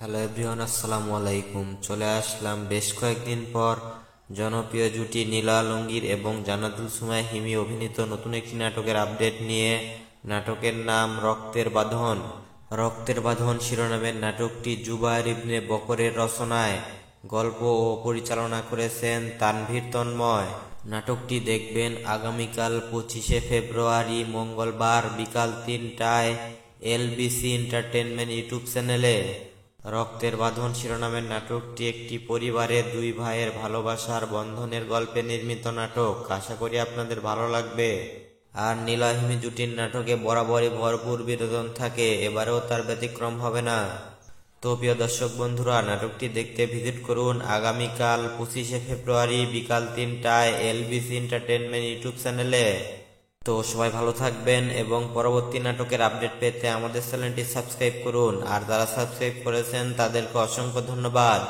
Hello everyone, আসসালামু আলাইকুম। চলে আসলাম বেশ কয়েকদিন পর জনপ্রিয় জুটি নীলা আলমগীর এবং জান্নাতুল সুমাইয়া হিমি অভিনীত নতুন একটি নাটকের আপডেট নিয়ে। নাটকের নাম রক্তের বাঁধন। রক্তের বাঁধন শিরোনামের নাটকটি জুবায়ের ইবনে বকরের রচনায় গল্প ও পরিচালনা করেছেন তানভীর তন্ময়। নাটকটি দেখবেন আগামীকাল 25শে ফেব্রুয়ারি মঙ্গলবার বিকাল 3টায় এলবিসি এন্টারটেনমেন্ট ইউটিউব চ্যানেলে। রক্তের বাঁধন শিরোনামের নাটকটি একটি পরিবারের দুই ভাইয়ের ভালোবাসার বন্ধনের গল্পে নির্মিত নাটক। আশা করি আপনাদের ভালো লাগবে। আর নীলা হিমি জুটির নাটকে বরাবরই ভরপুর বিনোদন থাকে, এবারেও তার ব্যতিক্রম হবে না। তো প্রিয় দর্শক বন্ধুরা, নাটকটি দেখতে ভিজিট করুন আগামীকাল 25শে ফেব্রুয়ারি বিকাল 3টায় এলবিসি এন্টারটেনমেন্ট ইউটিউব চ্যানেলে। তো সবাই ভালো থাকবেন এবং পরবর্তী নাটকের আপডেট পেতে আমাদের চ্যানেলটি সাবস্ক্রাইব করুন। আর যারা সাবস্ক্রাইব করেছেন তাদেরকে অসংখ্য ধন্যবাদ।